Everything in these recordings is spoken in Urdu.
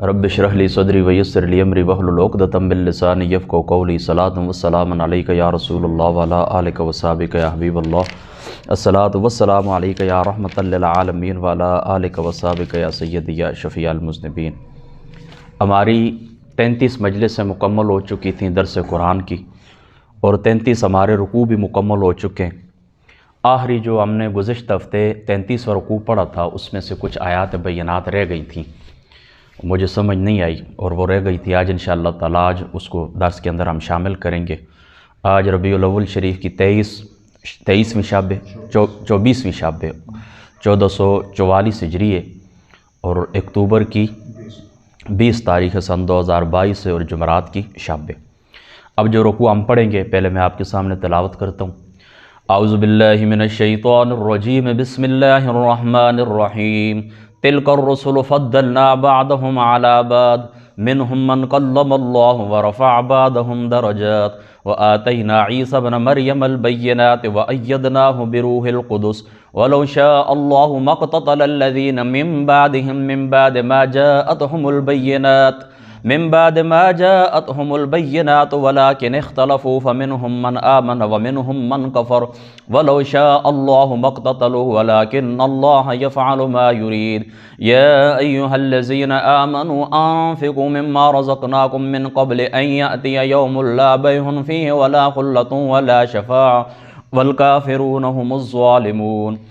رب اشرح لی صدری ویسر لی امری واحلل عقدۃ من لسانی یفقهوا قولی صلاۃ وسلام علیک یا رسول اللہ وعلی آلک وصحبک یا حبیب اللہ الصلاۃ والسلام علیک یا رحمۃ للعالمین وعلی آلک وصحبک یا سیدی یا شفیع المذنبین۔ ہماری 33 مجلسیں مکمل ہو چکی تھیں درس قرآن کی، اور 33 ہمارے رکوع بھی مکمل ہو چکے ہیں۔ آخری جو ہم نے گزشتہ ہفتے 33واں رکوع پڑھا تھا، اس میں سے کچھ آیات بینات رہ گئی تھیں، مجھے سمجھ نہیں آئی اور وہ رہ گئی تھی۔ آج انشاءاللہ تعالی آج اس کو درس کے اندر ہم شامل کریں گے۔ آج ربیع الاول شریف کی 23ویں شب ہے، 24ویں شب ہے، 1444 ہجری ہے، اور اکتوبر کی 20 تاریخ سن 2022 ہے، اور جمعرات کی شب ہے۔ اب جو رکوع ہم پڑھیں گے پہلے میں آپ کے سامنے تلاوت کرتا ہوں۔ اعوذ باللہ من الشیطان الرجیم، بسم اللہ الرحمن الرحیم۔ تلک الرسل فضلنا بعضهم على بعض منهم من کلم اللہ ورفع بعضهم درجات وآتینا عیسی ابن مریم البینات وأیدناہ بروح القدس ولو شاء اللہ ما اقتتل الذین من بعدهم من بعد ما جاءتهم البینات ولكن اختلفوا فمنهم من آمن ومنهم من كفر ولو شاء الله ما اقتتلوا ولكن الله يفعل ما يريد يا أيها الذين آمنوا أنفقوا مما رزقناكم من قبل أن يأتي يوم لا بيع فيه ولا خلة ولا شفاعة والكافرون هم الظالمون۔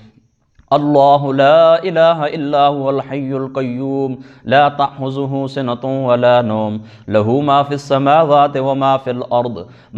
اللہ لا الہ الا هو الحی القیوم لا تأخذه سنة ولا نوم له ما في السماوات وما في الأرض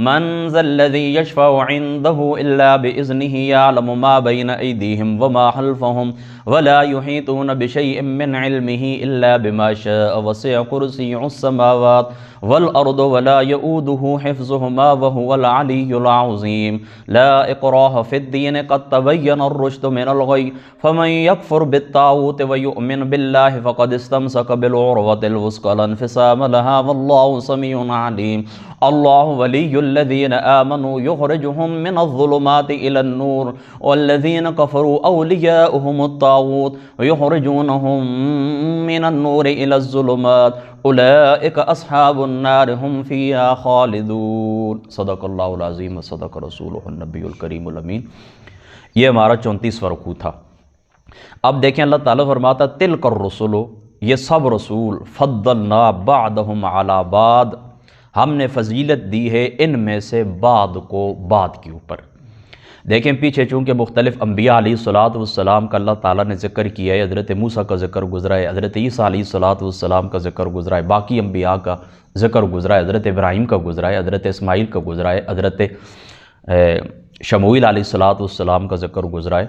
من ذا الذي يشفع عنده إلا بإذنه يعلم ما بين أيديهم وما خلفهم ولا يحيطون بشيء من علمه إلا بما شاء وسع كرسيه السماوات والأرض ولا يؤوده حفظهما وهو العلي العظيم۔ لا إكراه في الدين قد تبين الرشد من الغي فمن يكفر بالطاغوت ويؤمن بالله فقد استمسك بالعروة الوثقى لا انفصام لها والله سميع عليم۔ الله ولي الذين آمنوا يخرجهم من الظلمات إلى النور والذين كفروا أولياؤهم الطاغوت ويخرجونهم من النور إلى الظلمات اولئک اصحاب النار هم فیہا خالدون۔ صدق اللہ العظیم وصدق رسولہ النبی الکریم الامین۔ یہ ہمارا 34واں رکوع تھا۔ اب دیکھیں اللہ تعالیٰ فرماتا تلک الرسل، یہ سب رسول، فضلنا بعضهم علی بعض، ہم نے فضیلت دی ہے ان میں سے بعض کو بعض کے اوپر۔ دیکھیں پیچھے چونکہ مختلف انبیاء علیہ السلام کا اللہ تعالیٰ نے ذکر کیا ہے، حضرت موسیٰ کا ذکر گزرا ہے، حضرت عیسیٰ علیہ السلام کا ذکر گزرا ہے، باقی انبیاء کا ذکر گزرا ہے، حضرت ابراہیم کا گزرا ہے، حضرت اسماعیل کا گزرا ہے، حضرت شموئیل علیہ السلام کا ذکر گزرا ہے۔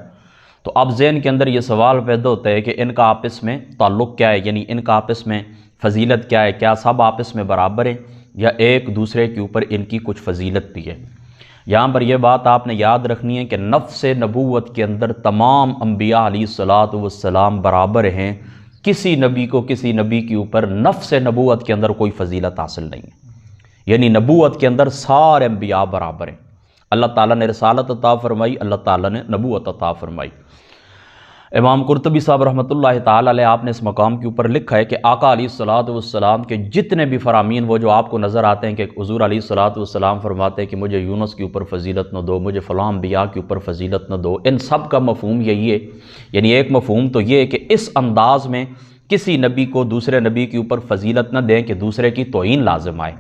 تو اب ذہن کے اندر یہ سوال پیدا ہوتا ہے کہ ان کا آپس میں تعلق کیا ہے، یعنی ان کا آپس میں فضیلت کیا ہے، کیا سب آپس میں برابر ہیں یا ایک دوسرے کے اوپر ان کی کچھ فضیلت بھی ہے۔ یہاں پر یہ بات آپ نے یاد رکھنی ہے کہ نفس نبوت کے اندر تمام انبیاء علیہ السلام برابر ہیں، کسی نبی کو کسی نبی کے اوپر نفس نبوت کے اندر کوئی فضیلت حاصل نہیں ہے، یعنی نبوت کے اندر سارے انبیاء برابر ہیں۔ اللہ تعالیٰ نے رسالت عطا فرمائی، اللہ تعالیٰ نے نبوت عطا فرمائی۔ امام قرطبی صاحب رحمۃ اللہ تعالیٰ علیہ آپ نے اس مقام کے اوپر لکھا ہے کہ آقا علیہ السلام کے جتنے بھی فرامین وہ جو آپ کو نظر آتے ہیں کہ حضور علیہ السلام فرماتے ہیں کہ مجھے یونس کے اوپر فضیلت نہ دو، مجھے فلاں انبیاء کے اوپر فضیلت نہ دو، ان سب کا مفہوم یہی ہے، یعنی ایک مفہوم تو یہ ہے کہ اس انداز میں کسی نبی کو دوسرے نبی کے اوپر فضیلت نہ دیں کہ دوسرے کی توہین لازم آئے،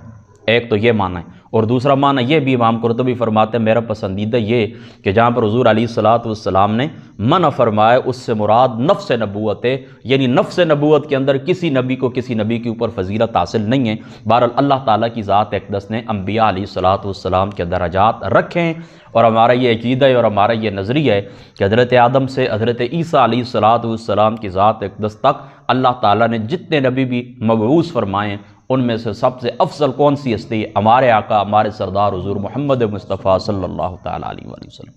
ایک تو یہ معنی ہے۔ اور دوسرا معنی یہ بھی امام قرطبی فرماتے ہیں میرا پسندیدہ یہ کہ جہاں پر حضور علیہ السلام نے منع فرمایا اس سے مراد نفس نبوت ہے، یعنی نفس نبوت کے اندر کسی نبی کو کسی نبی کے اوپر فضیلت حاصل نہیں ہے۔ بہرحال اللہ تعالیٰ کی ذات اقدس نے انبیاء علیہ السلام کے درجات رکھے ہیں، اور ہمارا یہ عقیدہ ہے اور ہمارا یہ نظریہ ہے کہ حضرت آدم سے حضرت عیسیٰ علیہ السلام کی ذات اقدس تک اللہ تعالیٰ نے جتنے نبی بھی مبعوث فرمائے ہیں ان میں سے سب سے افضل کون سی ہستی ہے؟ ہمارے آقا ہمارے سردار حضور محمد مصطفیٰ صلی اللہ تعالیٰ علیہ وآلہ وسلم۔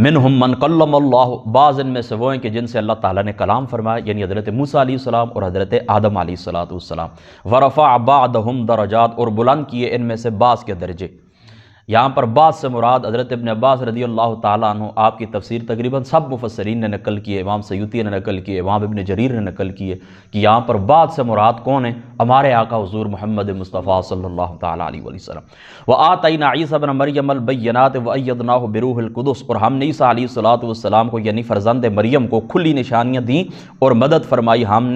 منہم من کلم اللہ، بعض ان میں سے وہ ہیں کہ جن سے اللہ تعالیٰ نے کلام فرمایا، یعنی حضرت موسیٰ علیہ السلام اور حضرت آدم علیہ السلام۔ ورفع بعضهم درجات، اور بلند کیے ان میں سے بعض کے درجے۔ یہاں پر بعض سے مراد حضرت ابن عباس رضی اللہ تعالیٰ عنہ، آپ کی تفسیر تقریباً سب مفسرین نے نقل کی ہے، امام سیوطی نے نقل کی ہے، امام ابن جریر نے نقل کی ہے کہ یہاں پر بعض سے مراد کون ہے؟ ہمارے آقا حضور محمد مصطفیٰ صلی اللہ تعالیٰ علیہ وسلم۔ وَآتَيْنَا عِیسیٰ ابْنَ مَرْیَمَ الْبَیِّنَاتِ وَأَیَّدْنَاهُ بِرُوحِ الْقُدُسِ، اور ہم نے عیسیٰ علیہ السلام کو یعنی فرزند مریم کو کھلی نشانیاں دیں اور مدد فرمائی، ہم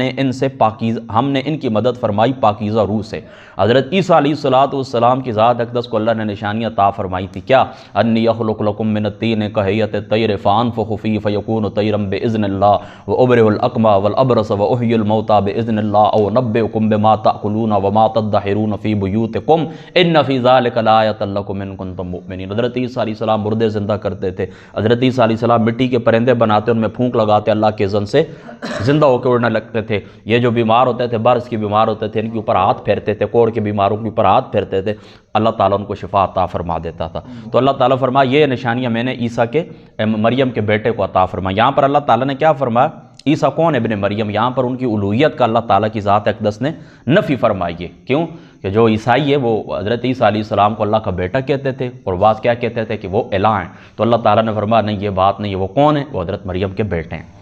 نے ان کی مدد فرمائی پاکیزہ روح سے۔ حضرت عیسیٰ علیہ السلام کی ذات اقدس کو اللہ نے نشانیاں عطا فرمائی تھی، کیا؟ انی اخلق لکم من الطین کہیۃ الطیر فانفخ فیہ فیکون طیرا باذن اللہ وابرئ الاکمہ والابرص واحیی الموتى باذن اللہ او انبئکم بما تاکلون وما تدخرون فی بیوتکم ان فی ذلک لآیۃ لکم ان کنتم مؤمنین۔ حضرت عیسیٰ علیہ السلام مردے زندہ کرتے تھے، حضرت عیسیٰ علیہ السلام مٹی کے پرندے بناتے، ان میں پھونک لگاتے، اللہ کے اذن سے زندہ ہو کے اڑنے لگتے تھے۔ یہ جو بیمار ہوتے تھے، برص کے بیمار ہوتے تھے، ان کے اوپر ہاتھ پھیرتے تھے، کوڑ کے بیماروں کے اوپر ہاتھ پھیرتے تھے، اللہ تعالیٰ ان کو شفا عطا فرما دیتا تھا۔ تو اللہ تعالیٰ فرمایا یہ نشانیاں میں نے عیسیٰ کے مریم کے بیٹے کو عطا فرمایا۔ یہاں پر اللہ تعالیٰ نے کیا فرمایا؟ عیسیٰ کون ابن مریم؟ یہاں پر ان کی الوہیت کا اللہ تعالیٰ کی ذات اقدس نے نفی فرمائی ہے۔ کیوں؟ کہ جو عیسائی ہے وہ حضرت عیسیٰ علیہ السلام کو اللہ کا بیٹا کہتے تھے اور بعض کیا کہتے تھے کہ وہ الہ ہیں۔ تو اللہ تعالیٰ نے فرمایا نہیں، یہ بات نہیں ہے، وہ کون ہے؟ وہ حضرت مریم کے بیٹے ہیں۔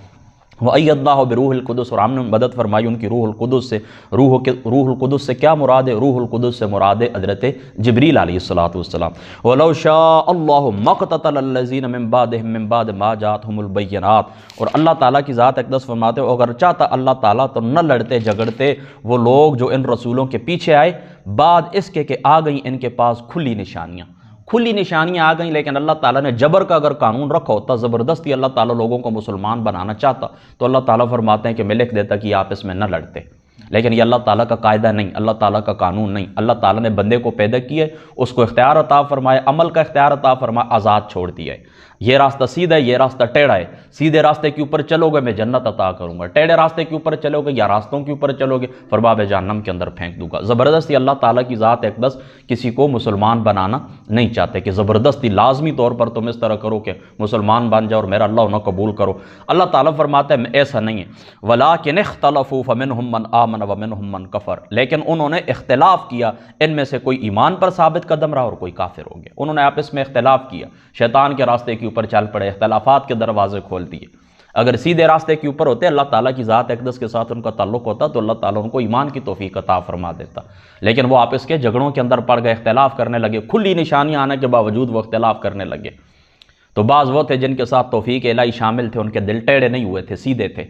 وَأَيَّدْنَاهُ بِرُوحِ الْقُدُسِ، اور ہم نے مدد فرمائی ان کی روح القدس سے۔ روح القدس سے کیا مراد ہے؟ روح القدس سے مراد ہے حضرت جبریل علیہ السلام۔ وَلَوْ شَاءَ اللَّهُ مَا اقْتَتَلَ الَّذِينَ مِن بَعْدِهِم مِّن بَعْدِ مَا جَاءَتْهُمُ الْبَيِّنَاتُ، اور اللہ تعالیٰ کی ذات اقدس فرماتے ہو اگر چاہتا اللہ تعالیٰ تو نہ لڑتے جھگڑتے وہ لوگ جو ان رسولوں کے پیچھے آئے بعد اس کے کہ آ گئیں ان کے پاس کھلی نشانیاں آ گئیں، لیکن اللہ تعالیٰ نے جبر کا اگر قانون رکھا ہوتا، زبردستی اللہ تعالیٰ لوگوں کو مسلمان بنانا چاہتا تو اللہ تعالیٰ فرماتے ہیں کہ میں لکھ دیتا کہ آپ اس میں نہ لڑتے، لیکن یہ اللہ تعالیٰ کا قاعدہ نہیں، اللہ تعالیٰ کا قانون نہیں۔ اللہ تعالیٰ نے بندے کو پیدا کیا، اس کو اختیار عطا فرمایا، عمل کا اختیار عطا فرمایا، آزاد چھوڑ دیا ہے۔ یہ راستہ سیدھا ہے، یہ راستہ ٹیڑھا ہے، سیدھے راستے کے اوپر چلو گے میں جنت عطا کروں گا، ٹیڑھے راستے کے اوپر چلو گے یا راستوں کے اوپر چلو گے فرباب جہنم کے اندر پھینک دوں گا۔ زبردستی اللہ تعالیٰ کی ذات اقدس کسی کو مسلمان بنانا نہیں چاہتے کہ زبردستی لازمی طور پر تم اس طرح کرو کہ مسلمان بن جاؤ اور میرا اللہ نہ قبول کرو۔ اللہ تعالیٰ فرماتا ہے ایسا نہیں ہے، وَلَٰكِنِ اخْتَلَفُوا فَمِنْهُمْ مَنْ آمَنَ وَمِنْهُمْ مَنْ كَفَرَ، لیکن انہوں نے اختلاف کیا، ان میں سے کوئی ایمان پر ثابت قدم رہا اور کوئی کافر ہو گیا۔ انہوں نے آپس میں اختلاف کیا، شیطان کے راستے کے اوپر چل پڑے، اختلافات کے دروازے کھول دیے۔ اگر سیدھے راستے کے اوپر ہوتے، اللہ تعالیٰ کی ذات اقدس کے ساتھ ان کا تعلق ہوتا تو اللہ تعالیٰ ان کو ایمان کی توفیق عطا فرما دیتا، لیکن وہ آپس کے جھگڑوں کے اندر پڑ گئے، اختلاف کرنے لگے، کھلی نشانیاں آنے کے باوجود وہ اختلاف کرنے لگے۔ تو بعض وہ تھے جن کے ساتھ توفیق الہی شامل تھے، ان کے دل ٹیڑھے نہیں ہوئے تھے، سیدھے تھے،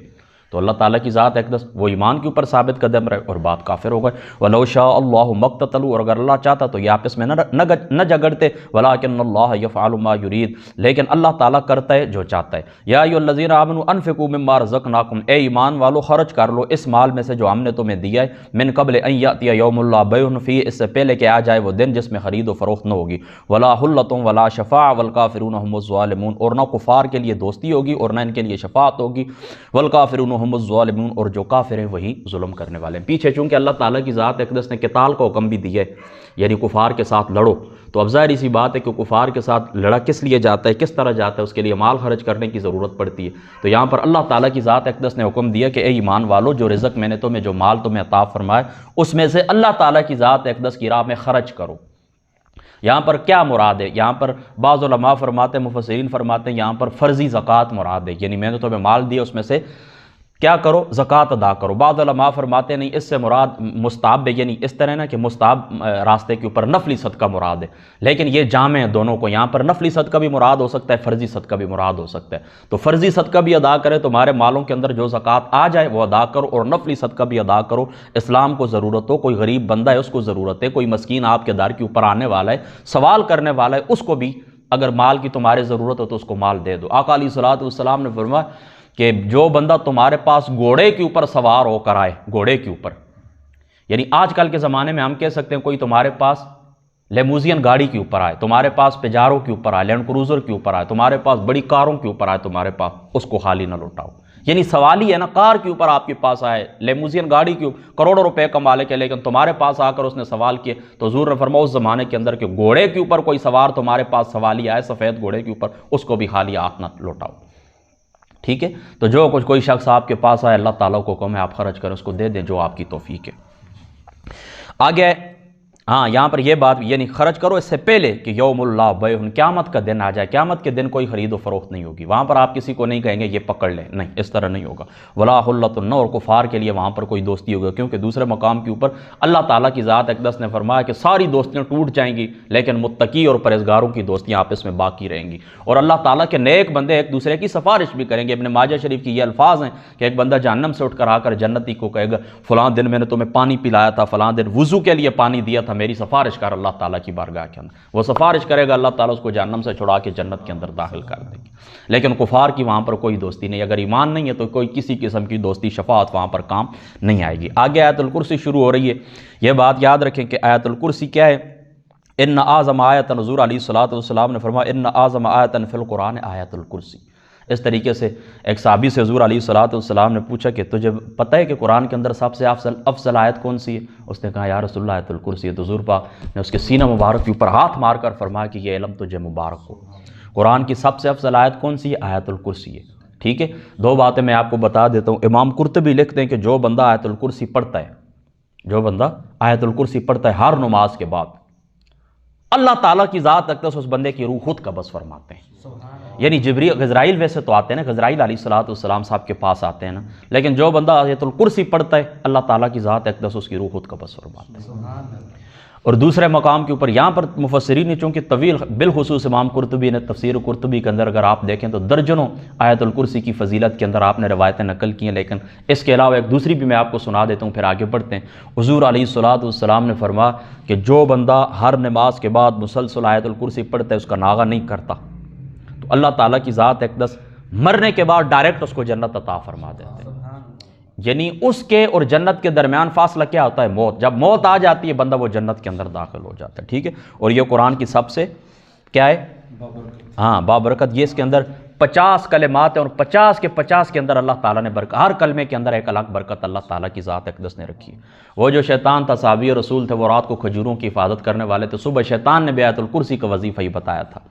تو اللہ تعالیٰ کی ذات اقدس وہ ایمان کے اوپر ثابت قدم رہے اور بات کافر ہو گئے۔ وَلَوْ شَاءَ اللَّهُ مَا اقْتَتَلُوا، اور اگر اللہ چاہتا تو یہ آپس میں نہ جھگڑتے، وَلَٰكِنَّ اللَّهَ يَفْعَلُ مَا يُرِيدُ، لیکن اللہ تعالیٰ کرتا ہے جو چاہتا ہے۔ یا ایھا الذین آمنوا انفقوا مما رزقناکم، اے ایمان والو خرچ کر لو اس مال میں سے جو ہم نے تمہیں دیا ہے، من قبل ان یأتی یوم لا بیع فیہ، اس سے پہلے کہ آ جائے وہ دن جس میں خرید و فروخت نہ ہوگی، ولا حلۃ ولا شفاعۃ والکافرون هم الظالمون، اور نہ کفار کے لیے دوستی ہوگی اور نہ ان کے لیے شفاعت ہوگی، والکافرون هم الظالمون، اور جو کافر ہیں وہی ظلم کرنے والے ہیں۔ پیچھے چونکہ اللہ تعالیٰ کی ذات اقدس نے قتال کا حکم بھی دیا ہے، یعنی کفار کے ساتھ لڑو، تو اب ظاہر سی بات ہے کہ کفار کے ساتھ لڑا کس لیے جاتا ہے، کس طرح جاتا ہے، اس کے لیے مال خرچ کرنے کی ضرورت پڑتی ہے۔ تو یہاں پر اللہ تعالیٰ کی ذات اقدس نے حکم دیا کہ اے ایمان والو، جو رزق میں نے تمہیں، جو مال تمہیں عطا فرمایا، اس میں سے اللہ تعالیٰ کی ذات اقدس کی راہ میں خرچ کرو۔ یہاں پر کیا مراد ہے؟ یہاں پر بعض علماء فرماتے ہیں، مفسرین فرماتے ہیں یہاں پر فرضی زکوٰۃ مراد ہے، یعنی میں نے تمہیں مال دیا، اس میں سے کیا کرو؟ زکوٰۃ ادا کرو۔ بعض علماء فرماتے نہیں، اس سے مراد مستحب ہے، یعنی اس طرح نا کہ مستحب راستے کے اوپر نفلی صدقہ مراد ہے، لیکن یہ جامع ہے دونوں کو، یہاں پر نفلی صدقہ بھی مراد ہو سکتا ہے، فرضی صدقہ بھی مراد ہو سکتا ہے۔ تو فرضی صدقہ بھی ادا کرے، تمہارے مالوں کے اندر جو زکوٰۃ آ جائے وہ ادا کرو، اور نفلی صدقہ بھی ادا کرو۔ اسلام کو ضرورت ہو، کوئی غریب بندہ ہے اس کو ضرورت ہے، کوئی مسکین آپ کے در کے اوپر آنے والا ہے، سوال کرنے والا ہے، اس کو بھی اگر مال کی تمہارے ضرورت ہو تو اس کو مال دے دو۔ آقا علیہ الصلوۃ والسلام نے فرمایا کہ جو بندہ تمہارے پاس گھوڑے کے اوپر سوار ہو کر آئے، گھوڑے کے اوپر، یعنی آج کل کے زمانے میں ہم کہہ سکتے ہیں کوئی تمہارے پاس لیموزین گاڑی کے اوپر آئے، تمہارے پاس پیجارو کے اوپر آئے، لینڈ کروزر کے اوپر آئے، تمہارے پاس بڑی کاروں کے اوپر آئے، تمہارے پاس، اس کو خالی نہ لوٹاؤ۔ یعنی سوال ہی ہے نا، کار کے اوپر آپ کے پاس آئے، لیموزین گاڑی کے اوپر، کروڑوں روپے کا مالک ہے، لیکن تمہارے پاس آ کر اس نے سوال کیے، تو حضور نے فرمایا اس زمانے کے اندر کہ گھوڑے کے اوپر کوئی سوار تمہارے پاس سوالی آئے، سفید گھوڑے کے اوپر، اس کو بھی خالی ہاتھ نہ لوٹاؤ۔ ٹھیک ہے، تو جو کچھ کوئی شخص آپ کے پاس آئے، اللہ تعالیٰ کو حکم ہے آپ خرچ کریں، اس کو دے دیں جو آپ کی توفیق ہے۔ آگے ہاں یہاں پر یہ بات یعنی خرچ کرو اس سے پہلے کہ یوم اللہ بیع، قیامت کا دن آ جائے، قیامت کے دن کوئی خرید و فروخت نہیں ہوگی، وہاں پر آپ کسی کو نہیں کہیں گے یہ پکڑ لیں، نہیں اس طرح نہیں ہوگا۔ ولا حلۃ، اور کفار کے لیے وہاں پر کوئی دوستی ہوگا، کیونکہ دوسرے مقام کے اوپر اللہ تعالیٰ کی ذات اقدس نے فرمایا کہ ساری دوستیاں ٹوٹ جائیں گی، لیکن متقی اور پرہیزگاروں کی دوستیاں آپس میں باقی رہیں گی، اور اللہ تعالیٰ کے نیک بندے ایک دوسرے کی سفارش بھی کریں گے۔ ابن ماجہ شریف کی یہ الفاظ ہیں کہ ایک بندہ جہنم سے اٹھ کر آ کر جنتی کو کہے گا فلاں دن میں نے تمہیں پانی پلایا تھا، فلاں دن وضو کے لیے پانی دیا تھا، میری سفارش کر اللہ تعالیٰ کی بارگاہ کے اندر، وہ سفارش کرے گا، اللہ تعالیٰ اس کو جہنم سے چھڑا کے جنت کے اندر داخل کر دیں گے۔ لیکن کفار کی وہاں پر کوئی دوستی نہیں، اگر ایمان نہیں ہے تو کوئی کسی قسم کی دوستی شفاعت وہاں پر کام نہیں آئے گی۔ آگے آیت الکرسی شروع ہو رہی ہے، یہ بات یاد رکھیں کہ آیت الکرسی کیا ہے؟ ان اعظم آیت، حضور علیہ الصلوۃ والسلام نے فرمایا ان اعظم آیت فی القرآن آیت الکرسی۔ اس طریقے سے ایک صحابی سے حضور علیہ الصلوۃ والسلام نے پوچھا کہ تجھے پتہ ہے کہ قرآن کے اندر سب سے افضل آیت کون سی ہے؟ اس نے کہا یا رسول اللہ آیت الکرسی ہے۔ تو حضور پاک نے اس کے سینہ مبارک کے اوپر ہاتھ مار کر فرمایا کہ یہ علم تجھے مبارک ہو، قرآن کی سب سے افضل آیت کون سی ہے؟ آیت الکرسی ہے۔ ٹھیک ہے، دو باتیں میں آپ کو بتا دیتا ہوں۔ امام قرطبی لکھتے ہیں کہ جو بندہ آیت الکرسی پڑھتا ہے، جو بندہ آیت الکرسی پڑھتا ہے ہر نماز کے بعد، اللہ تعالیٰ کی ذات اقدس اس بندے کی روح خود قبض فرماتے ہیں۔ یعنی غزرائیل ویسے تو آتے ہیں نا، غزرائیل علیہ الصلوۃ والسلام صاحب کے پاس آتے ہیں نا، لیکن جو بندہ آیت الکرسی پڑھتا ہے اللہ تعالیٰ کی ذات اقدس اس کی روح خود قبض فرماتے ہیں۔ اور دوسرے مقام کے اوپر یہاں پر مفسرین نے چونکہ طویل، بالخصوص امام قرطبی نے تفسیر قرطبی کے اندر اگر آپ دیکھیں تو درجنوں آیت الکرسی کی فضیلت کے اندر آپ نے روایتیں نقل کی ہیں، لیکن اس کے علاوہ ایک دوسری بھی میں آپ کو سنا دیتا ہوں، پھر آگے بڑھتے ہیں۔ حضور علیہ الصلوۃ والسلام نے فرمایا کہ جو بندہ ہر نماز کے بعد مسلسل آیت الکرسی پڑھتا ہے، اس کا ناغہ نہیں کرتا، تو اللہ تعالیٰ کی ذات اقدس مرنے کے بعد ڈائریکٹ اس کو جنت عطا فرما دیتے ہیں۔ یعنی اس کے اور جنت کے درمیان فاصلہ کیا ہوتا ہے؟ موت۔ جب موت آ جاتی ہے بندہ وہ جنت کے اندر داخل ہو جاتا ہے۔ ٹھیک ہے، اور یہ قرآن کی سب سے کیا ہے؟ ہاں بابرکت۔ یہ اس کے اندر 50 کلمات ہیں، اور 50 کے 50 کے اندر اللہ تعالیٰ نے برکت، ہر کلمے کے اندر ایک الگ برکت اللہ تعالیٰ کی ذات اقدس نے رکھی ہے۔ وہ جو شیطان تھا، صحابی اور رسول تھے، وہ رات کو کھجوروں کی حفاظت کرنے والے تھے، صبح شیطان نے بھی آیت الکرسی کا وظیفہ ہی بتایا تھا،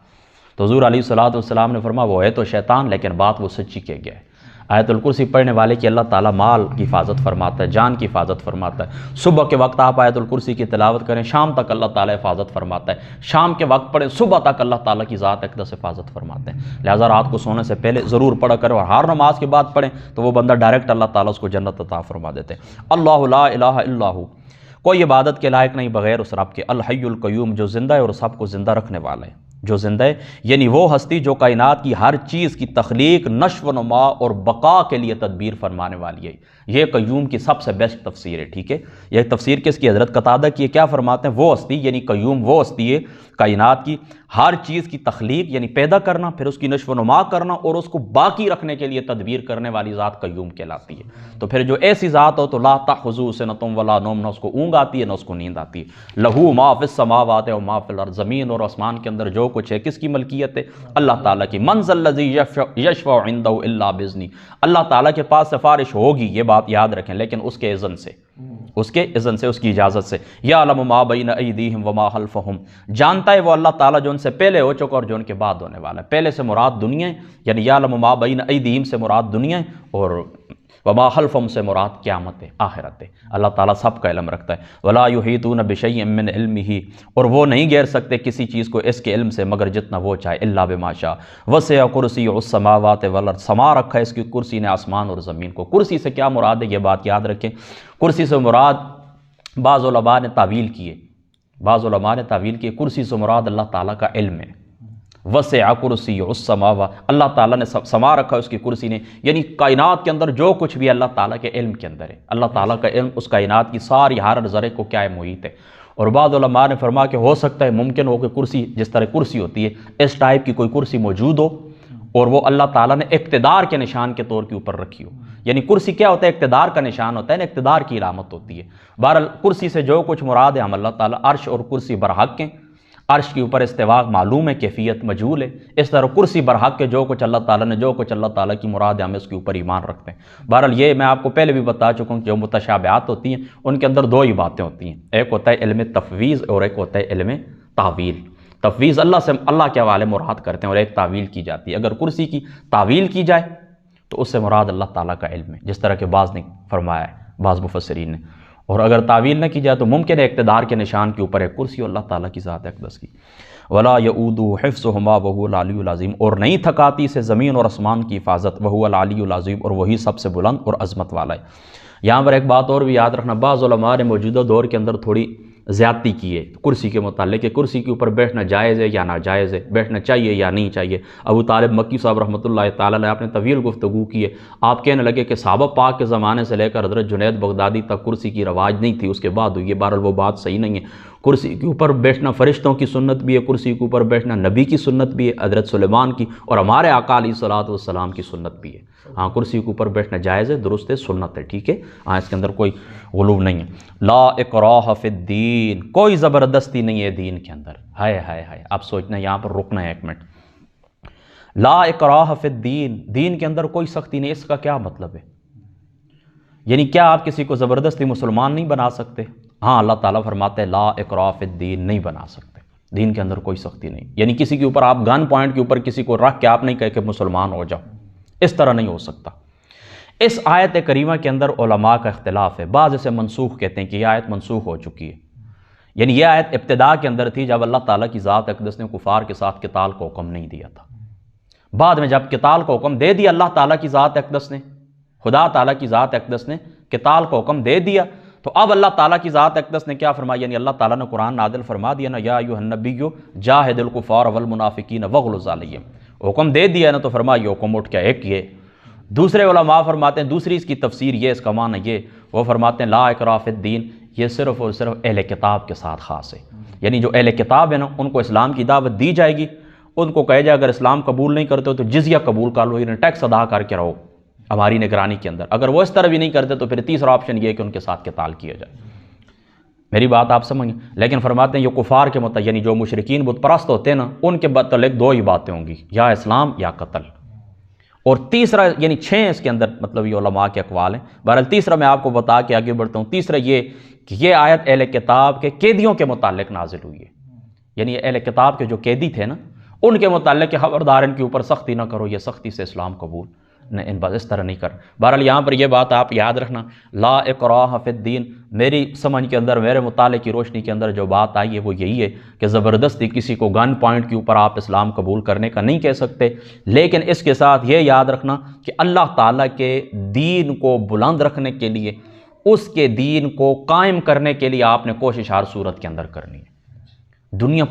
تو حضور علیہ الصلوۃ والسلام نے فرمایا وہ ہے تو شیطان، لیکن بات وہ سچی کہہ گیا ہے۔ آیت الکرسی پڑھنے والے کی اللہ تعالیٰ مال کی حفاظت فرماتا ہے، جان کی حفاظت فرماتا ہے۔ صبح کے وقت آپ آیت الکرسی کی تلاوت کریں، شام تک اللہ تعالیٰ حفاظت فرماتا ہے، شام کے وقت پڑھیں، صبح تک اللہ تعالیٰ کی ذات اقدس حفاظت فرماتے ہیں۔ لہٰذا رات کو سونے سے پہلے ضرور پڑھا کریں، اور ہر نماز کے بعد پڑھیں تو وہ بندہ ڈائریکٹ اللہ تعالیٰ اس کو جنت عطا فرما دیتے ہیں۔ اللہ لا الہ الا ہو، کوئی عبادت کے لائق نہیں بغیر اس رب کے، الحی القیوم، جو زندہ ہے اور سب کو زندہ رکھنے والا ہے، جو زندہ ہے یعنی وہ ہستی جو کائنات کی ہر چیز کی تخلیق، نشو و نما اور بقا کے لیے تدبیر فرمانے والی ہے۔ یہ قیوم کی سب سے بیسٹ تفسیر ہے۔ ٹھیک ہے، یہ تفسیر کس کی؟ حضرت قتادہ کی ہے۔ کیا فرماتے ہیں؟ وہ ہستی یعنی قیوم وہ ہستی ہے کائنات کی ہر چیز کی تخلیق یعنی پیدا کرنا، پھر اس کی نشو و نما کرنا اور اس کو باقی رکھنے کے لیے تدبیر کرنے والی ذات قیوم کہلاتی ہے۔ تو پھر جو ایسی ذات ہو تو لا تأخذہ سنۃ ولا نوم، نہ اس کو اونگ آتی ہے نہ اس کو نیند آتی ہے۔ لہو ما فی السماوات و ما فی الارض، زمین اور آسمان کے اندر جو کچھ ہے کس کی ملکیت ہے؟ اللہ تعالیٰ کی۔ من ذا الذی یشفع عندہ الا باذنہ، اللہ تعالیٰ کے پاس سفارش ہوگی، یہ بات یاد رکھیں، لیکن اس کے اذن سے، اس کے اذن سے، اس کی اجازت سے۔ یعلم ما بین ایدیہم وما خلفہم، جانتا ہے وہ اللہ تعالیٰ جو ان سے پہلے ہو چکا اور جو ان کے بعد ہونے والا ہے۔ پہلے سے مراد دنیا ہے، یعنی یعلم ما بین ایدیہم سے مراد دنیا ہے، اور وما خلفہم سے مراد قیامت ہے، آخرت ہے۔ اللہ تعالیٰ سب کا علم رکھتا ہے۔ ولا یحیطون بشیء من علمہ، اور وہ نہیں گھیر سکتے کسی چیز کو اس کے علم سے مگر جتنا وہ چاہے، الا بما شاء۔ وسع کرسیہ السماوات والارض، سما رکھا ہے اس کی کرسی نے آسمان اور زمین کو۔ کرسی سے کیا مراد ہے یہ بات یاد رکھیں۔ کرسی سے مراد بعض علماء نے تعویل کی ہے، بعض علماء نے تعویل کی ہے کرسی سے مراد اللہ تعالیٰ کا علم ہے۔ وسع کرسیہ السماوات، اللہ تعالیٰ نے سما رکھا اس کی کرسی نے، یعنی کائنات کے اندر جو کچھ بھی اللہ تعالیٰ کے علم کے اندر ہے، اللہ تعالیٰ کا علم اس کائنات کی ساری ہر ذرے کو کیا ہے؟ محیط ہے۔ اور بعض علماء نے فرمایا کہ ہو سکتا ہے، ممکن ہو کہ کرسی جس طرح کرسی ہوتی ہے اس ٹائپ کی کوئی کرسی موجود ہو اور وہ اللہ تعالیٰ نے اقتدار کے نشان کے طور کے اوپر رکھی ہو۔ یعنی کرسی کیا ہوتا ہے؟ اقتدار کا نشان ہوتا ہے نا، اقتدار کی علامت ہوتی ہے۔ بہرحال کرسی سے جو کچھ مراد ہے ہم اللہ تعالیٰ، عرش اور کرسی برحق ہیں، عرش کے اوپر استواء معلوم ہے، کیفیت مجہول ہے، اس طرح کرسی برحق کے جو کچھ اللہ تعالیٰ نے، جو کچھ اللہ تعالیٰ کی مراد ہے ہم اس کے اوپر ایمان رکھتے ہیں۔ بہرحال یہ میں آپ کو پہلے بھی بتا چکا ہوں کہ جو متشابہات ہوتی ہیں ان کے اندر دو ہی باتیں ہوتی ہیں، ایک ہوتا ہے علم تفویض اور ایک ہوتا ہے علم تعویل۔ تفویض اللہ سے، اللہ کے حوالے مراد کرتے ہیں، اور ایک تعویل کی جاتی ہے۔ اگر کرسی کی تعویل کی جائے تو اس سے مراد اللہ تعالیٰ کا علم ہے، جس طرح کہ بعض نے فرمایا ہے، بعض مفسرین نے۔ اور اگر تعویل نہ کی جائے تو ممکن ہے اقتدار کے نشان کے اوپر ایک کرسی اللہ تعالیٰ کی ذات اقدس کی. ولا یؤودہ حفظہما وہو العلی العظیم، اور نہیں تھکاتی اسے زمین اور آسمان کی حفاظت، وہو العلی العظیم، اور وہی سب سے بلند اور عظمت والا ہے. یہاں پر ایک بات اور بھی یاد رکھنا، بعض علماء نے موجودہ دور کے اندر تھوڑی زیادتی کی ہے کرسی کے متعلق کہ کرسی کے اوپر بیٹھنا جائز ہے یا ناجائز ہے، بیٹھنا چاہیے یا نہیں چاہیے. ابو طالب مکی صاحب رحمۃ اللہ تعالیٰ نے آپ نے طویل گفتگو کی ہے. آپ کہنے لگے کہ صحابہ پاک کے زمانے سے لے کر حضرت جنید بغدادی تک کرسی کی رواج نہیں تھی، اس کے بعد ہوئی ہے. بہرحال وہ بات صحیح نہیں ہے. کرسی کے اوپر بیٹھنا فرشتوں کی سنت بھی ہے، کرسی کے اوپر بیٹھنا نبی کی سنت بھی ہے، حضرت سلیمان کی اور ہمارے آقا علیہ الصلوۃ والسلام کی سنت بھی ہے. ہاں کرسی کے اوپر بیٹھنا جائز ہے، درست ہے، سنت ہے، ٹھیک ہے. ہاں اس کے اندر کوئی غلو نہیں ہے. لا اکراہ فی الدین، کوئی زبردستی نہیں ہے دین کے اندر. ہائے ہائے ہائے، آپ سوچنا یہاں پر رکنا ہے ایک منٹ. لا اکراہ فی الدین، دین کے اندر کوئی سختی نہیں. اس کا کیا مطلب ہے؟ یعنی کیا آپ کسی کو زبردستی مسلمان نہیں بنا سکتے؟ ہاں اللہ تعالیٰ فرماتے ہیں لا اکراہ فی الدین، نہیں بنا سکتے، دین کے اندر کوئی سختی نہیں. یعنی کسی کے اوپر آپ گن پوائنٹ کے اوپر کسی کو رکھ کے آپ نہیں کہے کہ مسلمان ہو جاؤ، اس طرح نہیں ہو سکتا. اس آیت کریمہ کے اندر علماء کا اختلاف ہے. بعض اسے منسوخ کہتے ہیں کہ یہ آیت منسوخ ہو چکی ہے. یعنی یہ آیت ابتدا کے اندر تھی جب اللہ تعالیٰ کی ذات اقدس نے کفار کے ساتھ قتال کو حکم نہیں دیا تھا. بعد میں جب قتال کو حکم دے دیا اللہ تعالیٰ کی ذات اقدس نے، خدا تعالیٰ کی ذات اقدس نے قتال کو حکم دے دیا، تو اب اللہ تعالیٰ کی ذات اقدس نے کیا فرمایا؟ یعنی اللہ تعالیٰ نے قرآن نازل فرما دیا نا، یا ایھا النبی جاہد الکفار والمنافقین واغلظ علیہم، حکم دے دیا نا، تو فرمایا یہ حکم اٹھ کے ایک یہ. دوسرے علماء فرماتے ہیں دوسری اس کی تفسیر یہ، اس کا معنی یہ، وہ فرماتے ہیں لا اکراہ فی الدین یہ صرف اور صرف اہل کتاب کے ساتھ خاص ہے. یعنی جو اہل کتاب ہے نا ان کو اسلام کی دعوت دی جائے گی، ان کو کہے جائے اگر اسلام قبول نہیں کرتے ہو تو جزیہ قبول کر لو، یعنی ٹیکس ادا کر کے رہو ہماری نگرانی کے اندر. اگر وہ اس طرح بھی نہیں کرتے تو پھر تیسرا آپشن یہ ہے کہ ان کے ساتھ قتال کیا جائے. میری بات آپ سمجھیں. لیکن فرماتے ہیں یہ کفار کے متعلق، یعنی جو مشرکین بت پرست ہوتے ہیں نا ان کے متعلق دو ہی باتیں ہوں گی، یا اسلام یا قتل. اور تیسرا یعنی 6 اس کے اندر مطلب یہ علماء کے اقوال ہیں. بہرحال تیسرا میں آپ کو بتا کے آگے بڑھتا ہوں. تیسرا یہ کہ یہ آیت اہل کتاب کے قیدیوں کے متعلق نازل ہوئی ہے. یعنی اہل کتاب کے جو قیدی تھے نا ان کے متعلق کہ خبردار ان کے اوپر سختی نہ کرو، یہ سختی سے اسلام قبول نہیں، ان بات اس طرح نہیں کر. بہرحال یہاں پر یہ بات آپ یاد رکھنا، لا اکراہ فی الدین میری سمجھ کے اندر، میرے مطالعے کی روشنی کے اندر جو بات آئی ہے وہ یہی ہے کہ زبردستی کسی کو گن پوائنٹ کے اوپر آپ اسلام قبول کرنے کا نہیں کہہ سکتے. لیکن اس کے ساتھ یہ یاد رکھنا کہ اللہ تعالیٰ کے دین کو بلند رکھنے کے لیے، اس کے دین کو قائم کرنے کے لیے آپ نے کوشش ہر صورت کے اندر کرنی ہے.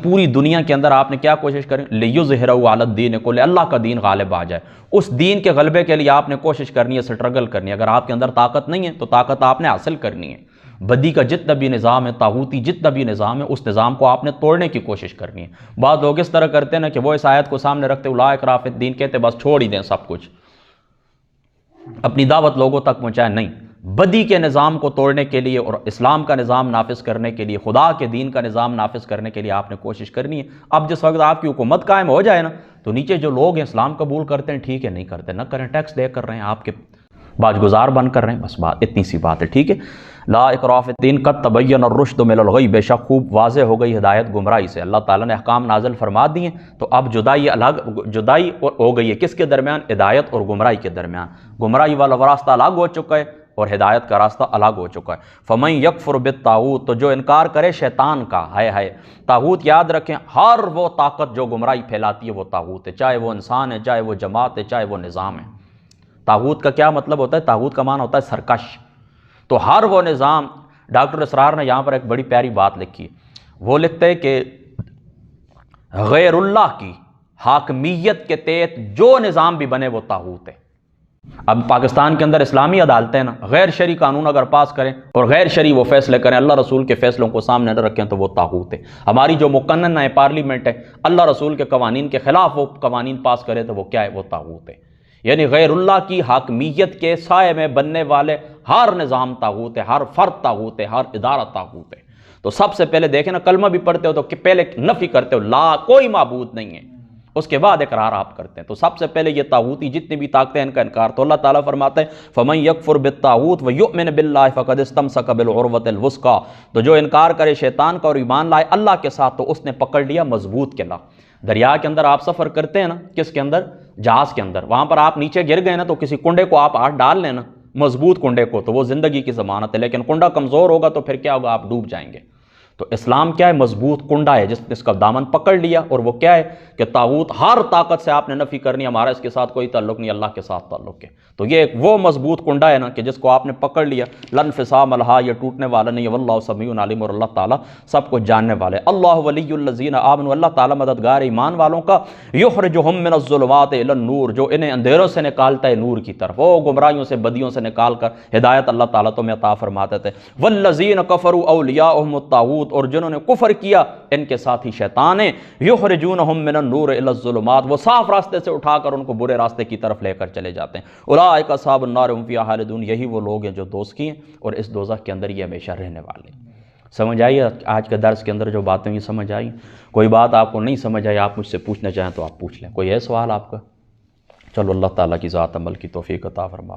پوری دنیا کے اندر آپ نے کیا کوشش کریں؟ لِیُظْہِرَهُ عَلَى الدِّینِ کُلِّهِ، اللہ کا دین غالب آ جائے. اس دین کے غلبے کے لیے آپ نے کوشش کرنی ہے، سٹرگل کرنی ہے. اگر آپ کے اندر طاقت نہیں ہے تو طاقت آپ نے حاصل کرنی ہے. بدی کا جتنا بھی نظام ہے، طاغوتی جتنا بھی نظام ہے، اس نظام کو آپ نے توڑنے کی کوشش کرنی ہے. بعض لوگ اس طرح کرتے ہیں نا کہ وہ اس آیت کو سامنے رکھتے لا اکراہ فی الدین کہتے بس چھوڑ ہی دیں سب کچھ، اپنی دعوت لوگوں تک پہنچائیں. نہیں، بدی کے نظام کو توڑنے کے لیے اور اسلام کا نظام نافذ کرنے کے لیے، خدا کے دین کا نظام نافذ کرنے کے لیے آپ نے کوشش کرنی ہے. اب جس وقت آپ کی حکومت قائم ہو جائے نا تو نیچے جو لوگ ہیں اسلام قبول کرتے ہیں ٹھیک ہے، نہیں کرتے نہ کریں، ٹیکس دے کر رہے ہیں، آپ کے باج گزار بن کر رہے ہیں، بس بات اتنی سی بات ہے. ٹھیک ہے. لا اکراہ فی الدین قد تبین الرشد من الغی، بے شک خوب واضح ہو گئی ہدایت گمراہی سے. اللہ تعالیٰ نے احکام نازل فرما دیے تو اب جدائی ہو گئی ہے کس کے درمیان؟ ہدایت اور گمراہی کے درمیان. گمراہی والا راستہ الگ ہو چکا ہے اور ہدایت کا راستہ الگ ہو چکا ہے. فمن یکفر بالطاغوت، تو جو انکار کرے شیطان کا، ہائے ہائے طاغوت یاد رکھیں ہر وہ طاقت جو گمراہی پھیلاتی ہے وہ طاغوت ہے، چاہے وہ انسان ہے، چاہے وہ جماعت ہے، چاہے وہ نظام ہے. طاغوت کا کیا مطلب ہوتا ہے؟ طاغوت کا معنی ہوتا ہے سرکش. تو ہر وہ نظام، ڈاکٹر اسرار نے یہاں پر ایک بڑی پیاری بات لکھی ہے. وہ لکھتے ہیں کہ غیر اللہ کی حاکمیت کے تحت جو نظام بھی بنے وہ طاغوت ہے. اب پاکستان کے اندر اسلامی عدالتیں نا غیر شرعی قانون اگر پاس کریں اور غیر شرعی وہ فیصلے کریں، اللہ رسول کے فیصلوں کو سامنے نہ رکھیں تو وہ طاغوت ہے. ہماری جو مقننہ ہے پارلیمنٹ ہے، اللہ رسول کے قوانین کے خلاف وہ قوانین پاس کرے تو وہ کیا ہے؟ وہ طاغوت ہے. یعنی غیر اللہ کی حاکمیت کے سائے میں بننے والے ہر نظام طاغوت ہے، ہر فرد طاغوت ہے، ہر ادارہ طاغوت ہے. تو سب سے پہلے دیکھیں نا، کلمہ بھی پڑھتے ہو تو پہلے نفی کرتے ہو، لا کوئی معبود نہیں ہے، اس کے بعد اقرار آپ کرتے ہیں. تو سب سے پہلے یہ طاغوتی جتنی بھی طاقتیں ان کا انکار. تو اللہ تعالیٰ فرماتے ہیں فمن یکفر بالطاغوت ویؤمن باللہ فقد استمسک بالعروۃ الوثقی، تو جو انکار کرے شیطان کا اور ایمان لائے اللہ کے ساتھ تو اس نے پکڑ لیا مضبوط قلعہ. دریا کے اندر آپ سفر کرتے ہیں نا، کس کے اندر؟ جہاز کے اندر. وہاں پر آپ نیچے گر گئے نا تو کسی کنڈے کو آپ ہاتھ ڈال لیں نا، مضبوط کنڈے کو تو وہ زندگی کی ضمانت ہے، لیکن کنڈا کمزور ہوگا تو پھر کیا ہوگا؟ آپ ڈوب جائیں گے۔ تو اسلام کیا ہے؟ مضبوط کنڈا ہے جس کا دامن پکڑ لیا، اور وہ کیا ہے کہ طاغوت ہر طاقت سے آپ نے نفی کرنی ہے، ہمارا اس کے ساتھ کوئی تعلق نہیں، اللہ کے ساتھ تعلق ہے۔ تو یہ ایک وہ مضبوط کنڈا ہے نا کہ جس کو آپ نے پکڑ لیا، لن فصام لہا، یہ ٹوٹنے والا نہیں ہے، واللہ سمیع علیم، اور اللہ تعالیٰ سب کو جاننے والے۔ اللہ ولی الذین آمنوا، اللہ تعالیٰ مددگار ایمان والوں کا، یخرجہم من الظلمات الی النور، جو انہیں اندھیروں سے نکالتا ہے نور کی طرف، وہ گمراہیوں سے بدیوں سے نکال کر ہدایت اللہ تعالیٰ تمہیں عطا فرماتے تھے۔ والذین کفروا اولیاءہم الطاغوت، اور جنہوں نے کفر کیا ان کے ساتھی شیطان ہیں، یخرجونہم من النور الی الظلمات، وہ صاف راستے سے اٹھا کر ان کو برے راستے کی طرف لے کر چلے جاتے ہیں۔ اولئک اصحاب النار هم فیہا خالدون، یہی وہ لوگ ہیں جو دوزخی ہیں اور اس دوزخ کے اندر یہ ہمیشہ رہنے والے ہیں۔ سمجھ آئی آج کے درس کے اندر جو باتیں یہ سمجھ آئی؟ کوئی بات آپ کو نہیں سمجھ آئی، آپ مجھ سے پوچھنا چاہیں تو آپ پوچھ لیں، کوئی ہے سوال آپ کا؟ چلو اللہ تعالیٰ کی ذات عمل کی توفیق عطا فرما۔